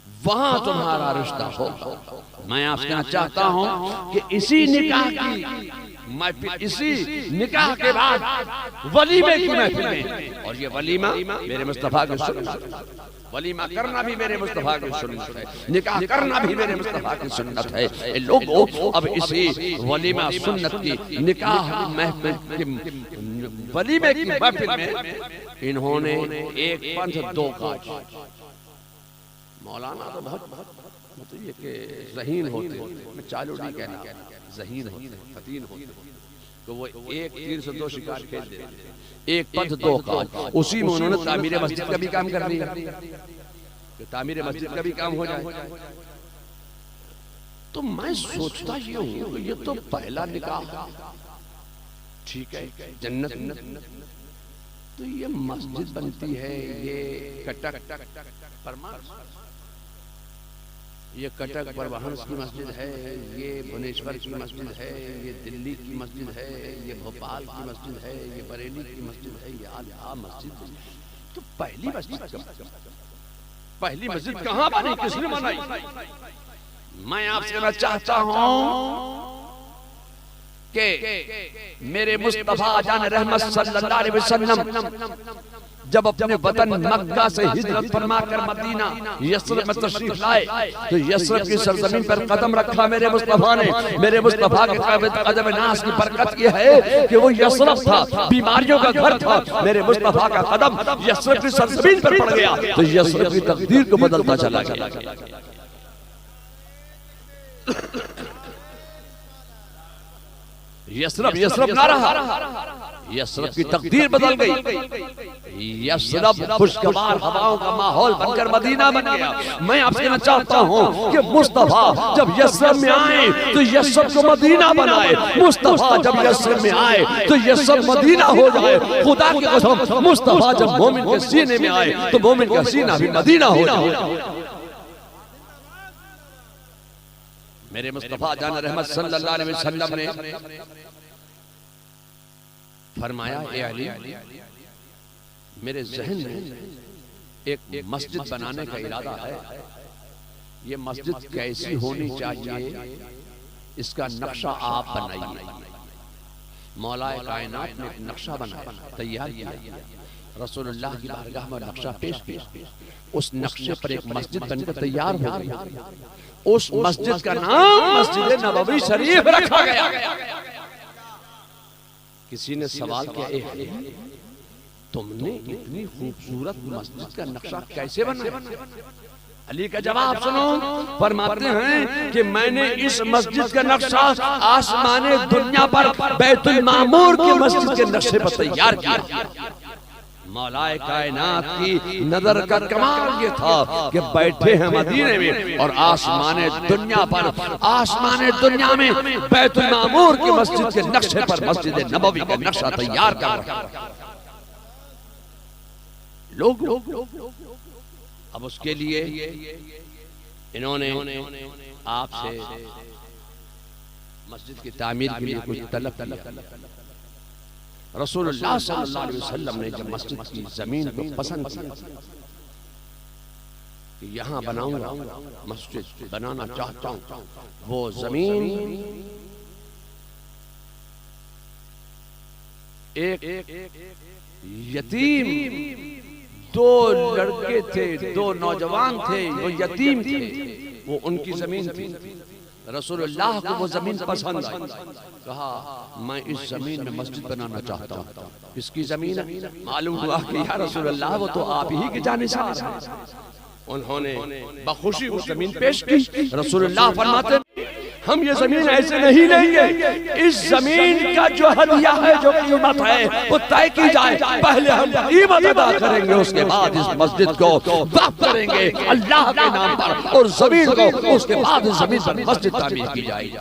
वहां तुम्हारा रिश्ता हो। मैं आपसे कहना चाहता हूं कि इसी निकाह की महफिल, इसी निकाह के बाद वलीमे की महफिल में, और ये वलीमा मेरे मुस्तफा की सुन्नत, वलीमा करना भी मेरे मुस्तफा की सुन्नत है, निकाह करना भी मेरे मुस्तफा की सुन्नत है। लोगों अब इसी वलीमा सुन्नत की निकाह महफिल वलीमे की महफिल में इन्होंने एक पंथ दो काज। मौलाना तो बहुत मतलब ये कि ज़हीन होते, मैं चालू नहीं कहना, ज़हीन होते, फतीन होते, तो वो एक तीर से दो शिकार खेल देते। एक पद दो काज, उसी में उन्होंने तामीर मस्जिद का भी काम कर दिया कि तामीर मस्जिद का भी काम हो जाए। तो मैं सोचता ये हूँ ये तो पहला निकाह ठीक है, जन्नत, तो ये मस्जिद बनती है, ये कटक परमांस, ये कटक परवाहंस की मस्जिद है, ये भुवनेश्वर की मस्जिद है, ये दिल्ली की मस्जिद है, ये भोपाल की मस्जिद है, ये बरेली की मस्जिद है, ये आला मस्जिद। तो पहली मस्जिद कहाँ बनी, किसने बनाई? मैं आपसे कहना चाहता हूँ कि मेरे मुस्तफा जान रहमत सल्लल्लाहु अलैहि वसल्लम जब अपने वतन मक्का से हिजरत फरमाकर मदीना यस्रब में तशरीफ लाए, तो यस्रब की सरजमीन पर कदम रखा मेरे मुस्तफा ने। मेरे मुस्तफा के कदम नास की बरकत ये है कि वो यस्रब था, बीमारियों का घर था। मेरे मुस्तफा का कदम यस्रब की सरजमीन पर पड़ गया तो यस्रब की तकदीर को बदलता चला गया। यस्रब ना रहा, यस्रब की तकदीर बदल गई। यस्रब खुशगवार हवाओं का माहौल बनकर मदीना बन गया। मैं आपसे कहना चाहता हूँ कि मुस्तफा जब यस्रब में आए तो यस्रब को मदीना बनाए। मुस्तफा जब यस्रब में आए तो यस्रब मदीना हो जाए। खुदा की कसम, मुस्तफा जब मोमिन के सीने में आए तो मोमिन का सीना भी मदीना हो जाए। मेरे मुस्तफा जान रहमत सल्लल्लाहु अलैहि वसल्लम ने फरमाया, ए अली, मेरे ज़हन में एक मस्जिद बनाने का इरादा है। ये मस्जिद कैसी होनी चाहिए इसका नक्शा आप बनाइए। मौलाए कायनात ने एक नक्शा बनाया, तैयार किया, रसूलुल्लाह की बारगाह में नक्शा पेश किया। उस नक्शे पर एक मस्जिद बनकर तैयार हो गई। उस मस्जिद का नाम मस्जिद नबवी शरीफ रखा गया। किसी ने सवाल किया, तुमने इतनी खूबसूरत मस्जिद का नक्शा कैसे बनाया? अली का जवाब सुनो, फरमाते हैं कि मैंने इस मस्जिद का नक्शा आसमाने दुनिया पर बैतुल मामूर की मस्जिद के नक्शे पर तैयार किया। मौलाए कायनात की नजर का कमाल ये था कि बैठे हैं मदीने में और आसमाने दुनिया पर, आसमाने दुनिया में बैतुल मामूर की मस्जिद के नक्शे पर मस्जिद नबवी का नक्शा तैयार कर रहा है। लोग अब उसके लिए इन्होंने आपसे मस्जिद की तामीर के लिए कुछ तलब किया। रसूलुल्लाह सल्लल्लाहु अलैहि वसल्लम ने जब मस्जिद की जमीन को पसंद किया कि यहाँ बनाऊंगा, मस्जिद बनाना चाहता हूँ, वो जमीन एक यतीम, दो लड़के थे, दो नौजवान थे, वो यतीम थे, वो उनकी जमीन थी। रसूलुल्लाह को वो जमीन पसंद आई, कहा मैं इस जमीन में मस्जिद बनाना चाहता हूँ। किसकी जमीन है? मालूम हुआ कि या रसूलुल्लाह वो तो आप ही की जानिसार हैं। उन्होंने बखुशी वो जमीन पेश की। रसूलुल्लाह फरमाते हम ये जमीन ऐसे नहीं लेंगे, इस जमीन का जो हदिया है, जो कीमत है वो तय की जाए। पहले हम कीमत अदा करेंगे, उसके बाद इस मस्जिद को वक्फ करेंगे अल्लाह के नाम पर, और जमीन को उसके बाद इस जमीन पर मस्जिद तामीर की जाएगी।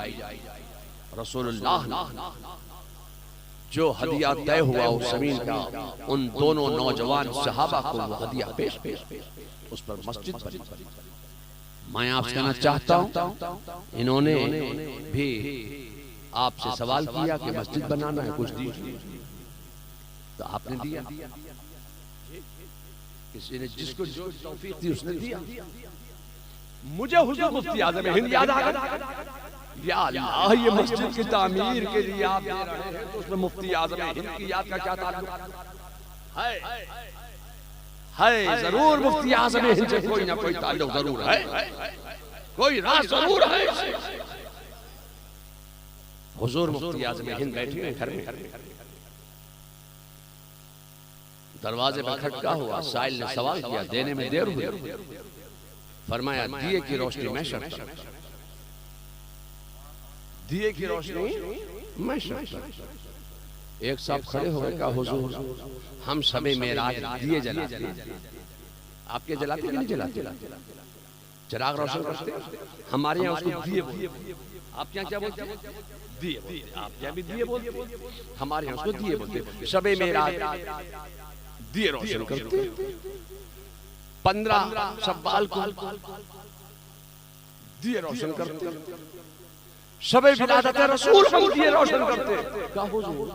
रसूलुल्लाह जो हदिया तय हुआ उस जमीन का, उन दोनों नौजवान सहाबा को वो हदिया पेश उस पर मस्जिद बनी। मैं आपसे कहना चाहता हूँ, इन्होंने भी आपसे सवाल किया कि मस्जिद बनाना है, कुछ दीजिए, तो आपने दिया। किसी ने जिसको जो तौफीक दी उसने दिया। मुझे हुजूर मुफ्ती आज़म हिंद याद आ गया, या अल्लाह ये मस्जिद की तामीर के लिए आप दे रहे हैं, तो उसमें मुफ्ती आज़म हिंद की याद का क्या ताल्लुक है? जरूर मुफ्ती आज़म हिंद से कोई ना कोई ताल्लुक जरूर है, कोई राज जरूर है। हुजूर मुफ्ती आज़म हिंद बैठे हैं घर में, दरवाजे पर खटका हुआ। साइल ने सवाल किया, देने में देर हुई। फरमाया दिए की रोशनी मैं शर्त, दिए की रोशनी मैं शर्त। एक साहब खड़े हो गए, कहा हुजूर हम सबे मेराज दिए जलाते हैं, आपके जलाते कि नहीं जलाते? चिराग रोशन करते, हमारे यहाँ उसको दिए बोलते। आप क्या क्या बोलते हैं? दिए। आप क्या भी दिए बोलते, हमारे यहाँ उसको दिए बोलते। सबे मेराज दिए रोशन करते। 15 शव्वाल को दिए रोशन करते। सबे विलादत रसूल हम दिए रोशन करते। क्या हुजूर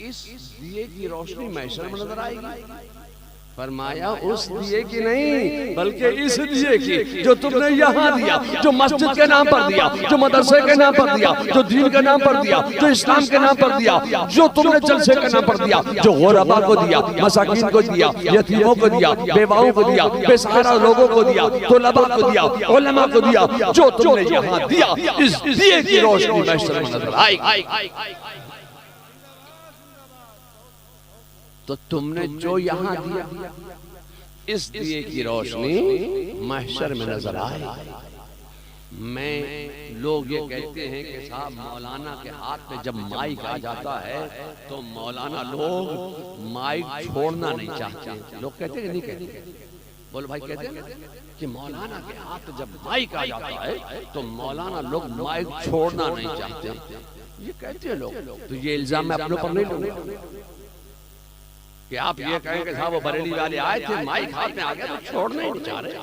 इस दिए की रोशनी महशर में नजर आएगी? फरमाया उस दिए की नहीं, बल्कि इस दिए की जो तुमने यहाँ दिया, जो मस्जिद के नाम पर दिया, जो मदरसे के नाम पर दिया, जो दीन के नाम पर दिया, जो इस्लाम के नाम पर दिया, जो तुमने जलसे के नाम पर दिया, जो गुरबा को दिया, मसाकीन को दिया, यतीमों को दिया, बेवाओं को दिया, बेसहारा लोगों को दिया, तुलबा को दिया, उलमा को दिया, जो तुमने यहाँ दिया, इस दिए की रोशनी महशर में नजर आएगी। तो तुमने जो यहाँ दिया, इस दिए की रोशनी महशर में नजर आए। मैं लोग ये कहते हैं कि साहब मौलाना के हाथ में जब माइक आ जाता है तो मौलाना लोग माइक छोड़ना नहीं चाहते। लोग कहते हैं नहीं कहते? बोल भाई कहते हैं कि मौलाना के हाथ में जब माइक आ जाता है तो मौलाना लोग माइक छोड़ना नहीं चाहते, ये कहते हैं लोग। तो ये इल्जाम मैं अपने ऊपर नहीं लूंगा कि आप ये कहें कि साहब वो बरेली वाले आए थे, माइक हाथ में आ गया तो छोड़ने नहीं चाह रहे।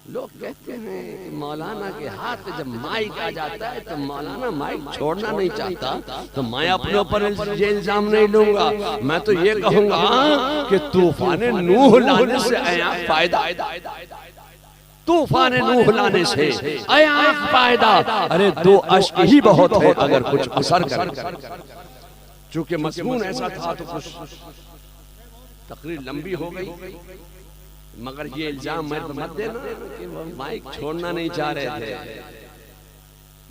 लोग कहते हैं कि मौलाना के हाथ में जब माइक आ जाता है तो मौलाना माइक छोड़ना नहीं चाहता, तो मैं अपने ऊपर ये इल्जाम नहीं लूंगा। मैं तो ये कहूंगा कि तूफान नूह लाने से आया फायदा, तूफान नूह लाने से आया फायदा। अरे 2 अश्क ही बहुत है अगर कुछ असर करे। चूंकि मजमून ऐसा था तो कुछ तकरीर लंबी हो गई, मगर ये इल्जाम मेरे पे मत देना कि वो माइक छोड़ना नहीं चाह रहे थे।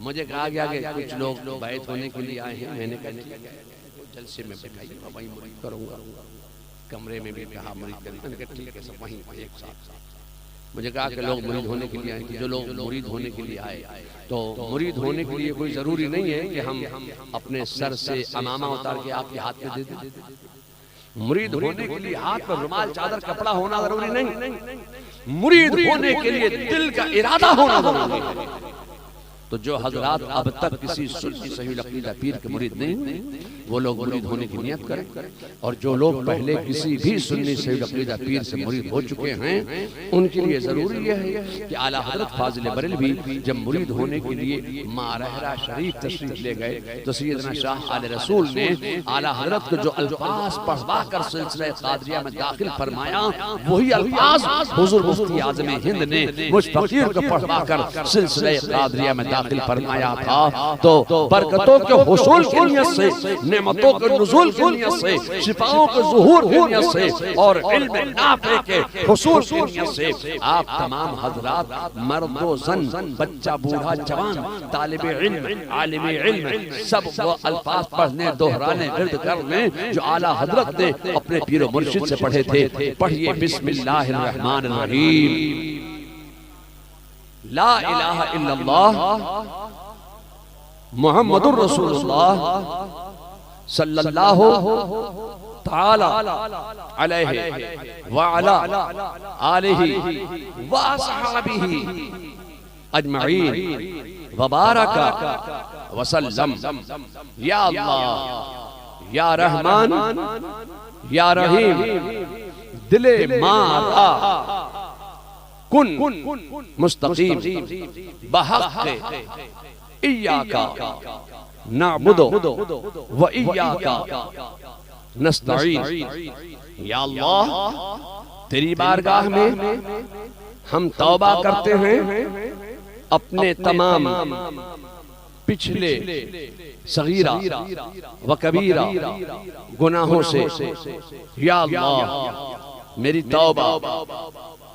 मुझे कहा गया कि कुछ लोग बैत होने के लिए आए हैं। मैंने कहा जलसे में बैठाइए, वहीं मुरीद करूंगा। कमरे में भी कहा मुरीद करेंगे, ठीक है सब वहीं एक साथ। मुझे कहा कि लोग मुरीद होने के लिए आए, जो लोग मुरीद होने के लिए आए तो मुरीद होने के लिए कोई जरूरी नहीं है कि हम अपने सर से अमामा उतार के आपके हाथ में दे दें। मुरीद होने के लिए हाथ पर रुमाल, चादर, कपड़ा होना जरूरी नहीं। मुरीद होने के लिए दिल का इरादा होना जरूरी है। तो जो हजरात अब तक किसी सुन्नी सही अकीदा पीर के मुरीद नहीं, वो लोग मुरीद होने की नियत करें। और जो लोग पहले किसी भी सुन्नी सही अकीदा पीर से मुरीद हो चुके हैं, उनके लिए जरूरी यह है कि आला हजरत फाजिल बरेलवी जब मुरीद होने के लिए मारहरा शरीफ तशरीफ ले गए तो सैयदना शाह आले रसूल ने आला हजरत को जो अल्फाज पढ़वा कर सिलसिला कादरिया में दाखिल फरमाया, वही अल्फाज हुजूर मुफ्ती आज़म हिंद ने मुझ फकीर को पढ़वा कर सिलसिला कादरिया में दाखिल फरमाया था। तो बरकतों के हुसूल की नियत से, नेमतों के नुज़ूल की नियत से, शिफाओं के ज़ुहूर की नियत से और इल्म नाफ़े के हुसूल की नियत से आप तमाम हज़रात मर्द व ज़न, बच्चा बूढ़ा जवान, तालिब इल्म, आलिम इल्म, सब वो अल्फाज पढ़ने, दोहराने, विर्द करने जो आला हज़रत ने अपने पीर मुर्शिद से पढ़े थे। पढ़िए बिस्मिल्लाहिर रहमानिर रहीम। ला इलाहा इल्लल्लाह मुहम्मदुर रसूलुल्लाह सल्लल्लाहु ताला अलैहि व अला आलिहि व अस्हाबिहि अजमईन व बारका व सल्लम। या अल्लाह, या रहमान, या रहीम, दिले मारा कुन मुस्तकीम बहक़ इय्याका नअबुदु व इय्याका नस्तईन। या अल्लाह, तेरी बारगाह में हम तौबा करते हैं अपने तमाम पिछले सगीरा व कबीरा गुनाहों से। या अल्लाह, मेरी तौबा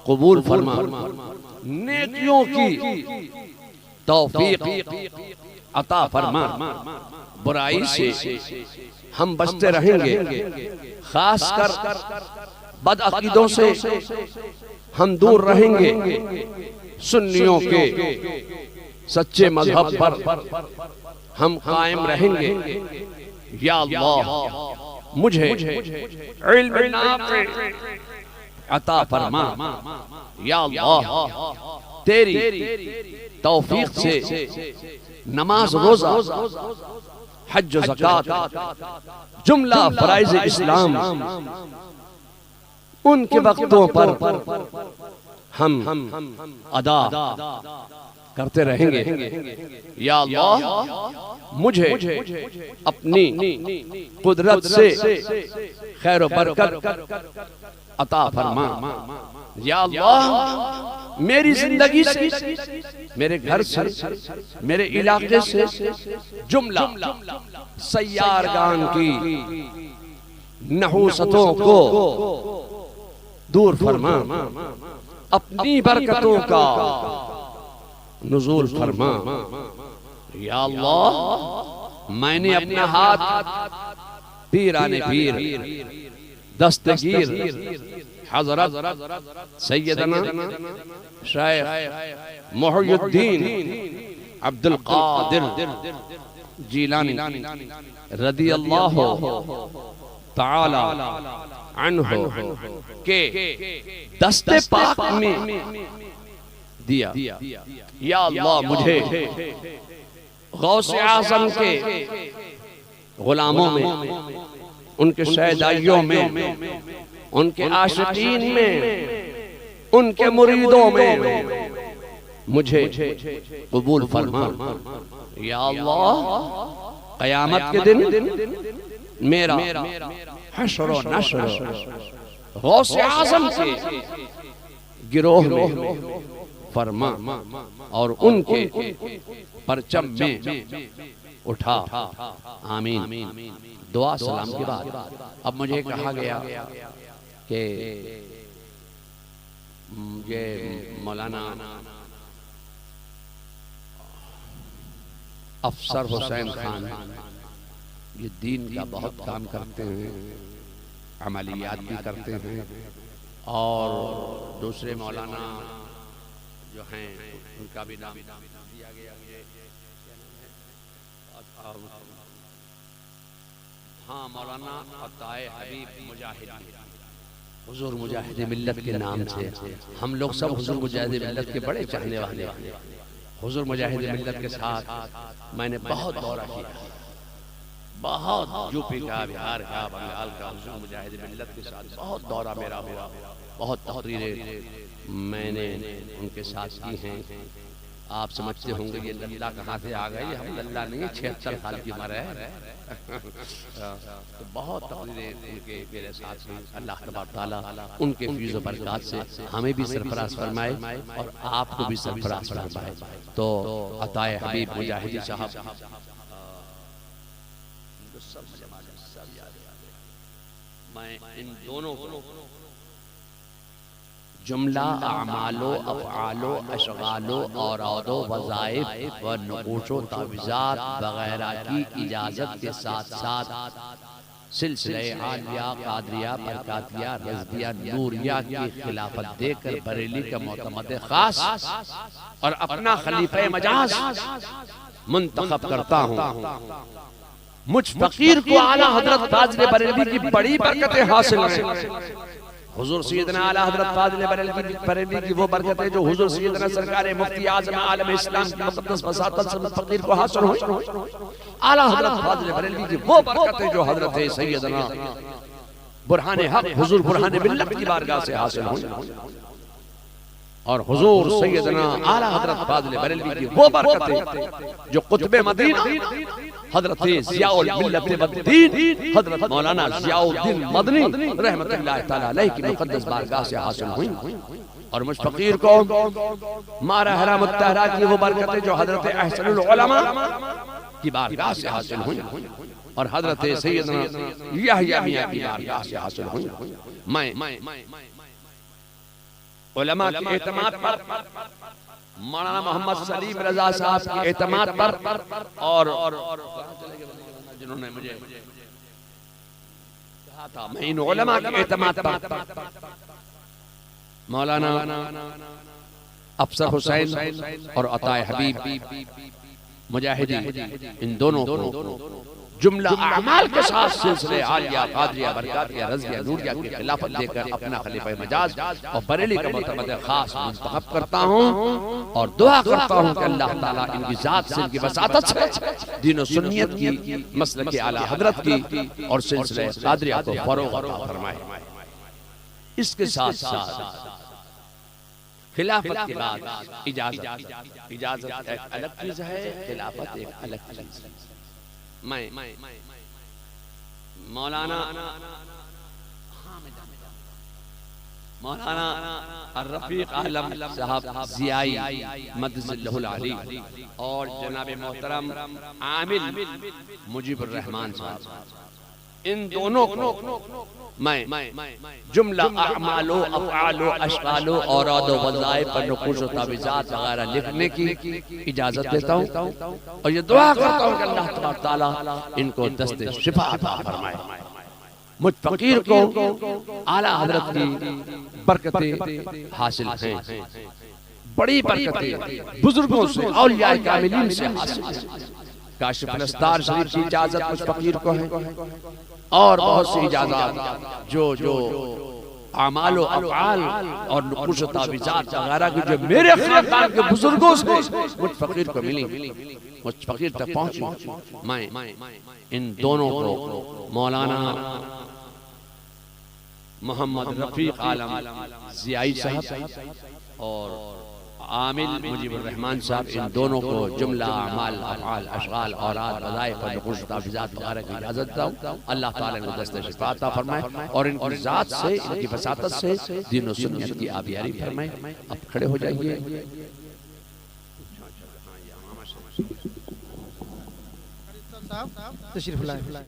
कबूल फरमा, नेकियों की तौफीक अता फरमा। बुराई से हम बचते रहेंगे, खासकर बदअकीदों से हम दूर रहेंगे। सुन्नियों के सच्चे मजहब पर हम कायम रहेंगे। या अल्लाह, मुझे इल्म नाफ़े अता फरमा। या अल्लाह, तेरी तौफीक से नमाज, रोजा, हज, ज़कात, जुमला फराइज़ इस्लाम उनके वक्तों पर हम अदा करते रहेंगे। या अल्लाह, मुझे अपनी कुदरत से खैर व बरकत अता फरमा। या अल्लाह, मेरी जिंदगी से, मेरे घर से, मेरे इलाके से जुमला सय्यारगान की नहूसतों को दूर फरमा, अपनी बरकतों का नुज़ूल फरमा। या अल्लाह, मैंने अपना हाथ पीराने पीर दस्तगीर हज़रत सैयदना शेख मुहियुद्दीन अब्दुल कादिर जीलानी रदियल्लाहु ताला अन्हु के दस्ते पाक में दिया। या अल्लाह, मुझे गौसे आज़म के गुलामों में, उनके शहदाइयों में, उनके आशिकीन में, उनके मुरीदों में मुझे कबूल फरमा। या अल्लाह, क़यामत के दिन मेरा हश्र व नश्र गौसे आज़म के गिरोह में फरमा और उनके परचम में उठा। आमीन। दुआ सलाम के बाद अब मुझे कहा गया कि ये मौलाना अफसर हुसैन खान ये दीन का बहुत काम करते हैं, अमलियात भी करते हैं, और दूसरे मौलाना जो हैं उनका भी नाम दिया गया है। हाँ, मौलाना अताए हबीब मुजाहिद, हुजूर मुजाहिद मिल्लत के नाम से हम लोग सब हुजूर मुजाहिद मिल्लत के बड़े चाहने वाले हैं। हुजूर मुजाहिद मिल्लत के साथ मैंने बहुत दौरा किया, बहुत यूपी का, बिहार का, बंगाल का, हुजूर मुजाहिद मिल्लत के साथ बहुत दौरा मेरा हुआ, बहुत तकरीरें मैंने उनके साथ की हैं। आप समझते होंगे ये लल्ला कहाँ से आ गए, हम लल्ला नहीं 76 साल की उम्र है। तो बहुत तकरीरें उनके मेरे साथ में, अल्लाह तबारक तआला उनके फीज़ व बरक़ात से हमें भी सरफराज फरमाए और आपको भी सरफराज फरमाए। तो अताए हबीब मुजाहिदी साहब मैं इन दोनों को जुमला अमालो अफ़आलो अशगालो औरादो वज़ाइफ व नुक़ूशो तावीज़ात वगैरह की इजाज़त के साथ साथ सिलसिले आलिया कादरिया बरकातिया रज़दिया नूरिया की खिलाफत देकर बरेली का मोतमद खास और अपना खलीफे मजाज मुंतखब करता हूँ। मुझ फकीर को आला हजरत फाज़िल बरेलवी की बड़ी बरकतें हासिल हैं। हुजूर सैयदना आला हजरत फाज़िल बरेलवी की वो बरकतें जो हुजूर सैयदना सरकार मुफ्ती आज़म आलम इस्लाम की मुक़द्दस वसातत से फकीर को हासिल हुई। आला हजरत फाज़िल बरेलवी की वो बरकतें जो हजरत सैयदना बुरहान हक हुजूर बुरहान मिल्लत की बारगाह से हासिल हुई और हुजूर सैयदना आला हजरत फाज़िल बरेलवी की वो बरकतें जो कुतुब मदीना हजरत ज़ियाउल मिल्लत वद्दीन हजरत मौलाना ज़ियाउद्दीन मदनी रहमतुल्लाह तआला अलैहि की मुक़द्दस बारगाह से हासिल हुई। और मुझ फकीर को मारा हराम तहरा की वो बरकतें जो हजरत अहसनुल उलमा की बारगाह से हासिल हुई और हजरत सैयदना यहया मियां की बारगाह से हासिल हुई। मैं उलमा के एतमाद पर, मौलाना मोहम्मद सलीम रजा साहब के एतमाद पर और जिन्होंने मुझे कहा था मैं इन उलमा के एतमाद पर मौलाना अफसर हुसैन और अताए हबीब मुजाहिदी इन दोनों को जुमला अमाल के साथ सिलसिले आलिया कादरिया बरकातिया रज़िया नूरिया की खिलाफत देकर अपना खलीफा मजाज और बरेली का मुतमद खास मुंतखब करता हूँ और दुआ करता हूँ कि अल्लाह ताला इनकी जात से, इनकी वसातत से दीन और सुन्नियत की, मसलक के आला हजरत की और सिलसिले कादरिया को फरोग़ अता फरमाए। इसके साथ साथ खिलाफत के बाद इजाजत एक अलग चीज है, खिलाफत एक अलग चीज है। मैं मौलाना रफीक आलम साहब ज़ियाई मदज़िल्लहुल अली और जनाब मोहतरम आमिल मुजीबुर रहमान साहब, इन दोनों को मैं जुमला अमालो अफ़आलो अशगालो औरादो वज़ाइफ पर नुक़ूश व तावीज़ात वगैरह लिखने की इजाजत देता हूँ और ये दुआ करता हूँ कि अल्लाह तबारक तआला इनको दस्ते शिफा अता फरमाए। मुझ फकीर को आला हजरत की बरकतें हासिल हैं, बड़ी बरकतें बुजुर्गों से औलिया कामिलीन से हासिल। काशिफ़ुल अस्तार शरीफ की इजाजत मुझ फकीर को है और बहुत सी इजाजत जो आमाल व अफ़आल और नुक़ूश व तावीज़ात वगैरह की जो मेरे खानदान के बुजुर्गों से मुझ फकीर को मिली, मुझ फकीर तक पहुंची। मैं इन दोनों को मौलाना मोहम्मद रफीक आलम ज़ियाई साहब और आमिल मुजीबुर रहमान साहब, इन दोनों को जुमला अमाल अफ़आल अशगाल औराद वज़ाइफ और नुक़ूश व तावीज़ात वगैरह की इजाज़त दूँ। अल्लाह ताला इनको दस्ते शिफ़ा अता फरमाए और इनकी ज़ात से, इनकी वसातत से दीन और सुन्नत की आबियारी फरमाए। अब खड़े हो जाइए। तशरीफ़ लाएं।